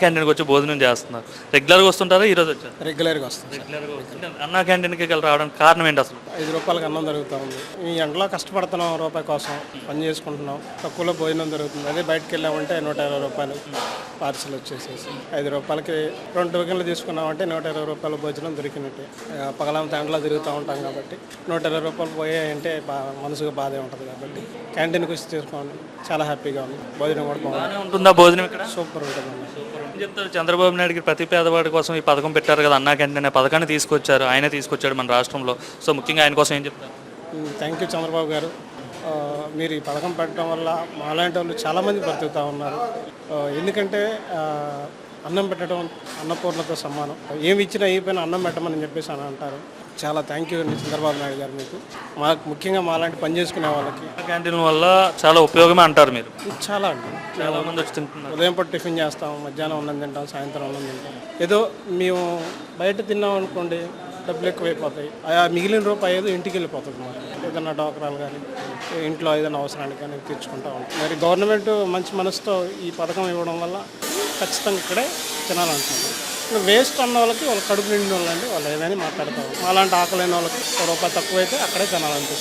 క్యాంటీన్కి వచ్చి భోజనం చేస్తున్నారు. రెగ్యులర్గా వస్తుంటారా? ఈరోజు వచ్చారు? రెగ్యులర్గా వస్తుంది. రెగ్యులర్గా వస్తుంటే అన్నా క్యాంటీన్కి రావడానికి కారణం ఏంటి అసలు? 5 రూపాయలకి అన్నం దొరుకుతూ ఉంది. ఈ ఎండలో కష్టపడుతున్నాం, రూపాయి కోసం పని చేసుకుంటున్నాం, తక్కువలో భోజనం దొరుకుతుంది. అదే బయటకు వెళ్ళామంటే 120 రూపాయలు పార్సల్ వచ్చేసేసి 5 రూపాయలకి 2 టోకెన్లు తీసుకున్నామంటే 120 రూపాయల భోజనం దొరికినట్టే. పగలంతా ఎండలో తిరుగుతూ ఉంటాం కాబట్టి 120 రూపాయలు పోయాయంటే మనసుకు బాధే ఉంటుంది. కాబట్టి క్యాంటీన్కి వచ్చి తీసుకోండి, చాలా హ్యాపీగా ఉంది. భోజనం కూడా బాగుంది. ఉంటుందా భోజనం ఇక్కడ? సూపర్ ఉంటుంది. ఏం చెప్తారు? చంద్రబాబు నాయుడుకి ప్రతి పేదవాడి కోసం ఈ పథకం పెట్టారు కదా, అన్నా క్యాంటీన్ అనే పథకాన్ని తీసుకొచ్చారు. ఆయనే తీసుకొచ్చాడు మన రాష్ట్రంలో. సో ముఖ్యంగా ఆయన కోసం ఏం చెప్తారు? థ్యాంక్ యూ చంద్రబాబు గారు. మీరు ఈ పథకం పెట్టడం వల్ల మాలాంటి వాళ్ళు చాలామంది బ్రతుకుతూ ఉన్నారు. ఎందుకంటే అన్నం పెట్టడం అన్నపూర్ణతో సమానం. ఏమి ఇచ్చినా అయిపోయినా అన్నం పెట్టమని చెప్పేసి అని అంటారు. చాలా థ్యాంక్ యూ అండి చంద్రబాబు నాయుడు గారు. మీకు ముఖ్యంగా మాలాంటి పని చేసుకునే వాళ్ళకి క్యాంటీన్ వల్ల చాలా ఉపయోగమే అంటారు మీరు? చాలా అండి. చాలా మంది వచ్చి తింటున్నారు. ఉదయం పూట టిఫిన్ చేస్తాం, మధ్యాహ్నం అన్నం తింటాం, సాయంత్రం అన్నం తింటాం. ఏదో మేము బయట తిన్నాం అనుకోండి, డబ్బులు ఎక్కువైపోతాయి. ఆ మిగిలిన రూపాయి ఏదో ఇంటికి వెళ్ళిపోతుంది. మాకు ఏదైనా డోకరాలు కానీ ఇంట్లో ఏదైనా అవసరానికి కానీ తెచ్చుకుంటూ ఉంటాం. మరి గవర్నమెంట్ మంచి మనసుతో ఈ పథకం ఇవ్వడం వల్ల ఖచ్చితంగా ఇక్కడే తినాలంటున్నారు. వేస్ట్ అన్న వాళ్ళకి వాళ్ళ కడుపు నిండిన వాళ్ళండి, వాళ్ళు ఏదైనా మాట్లాడతారు. అలాంటి ఆకలైన వాళ్ళకి రూపాయి తక్కువైతే అక్కడే తినాలనిపిస్తుంది.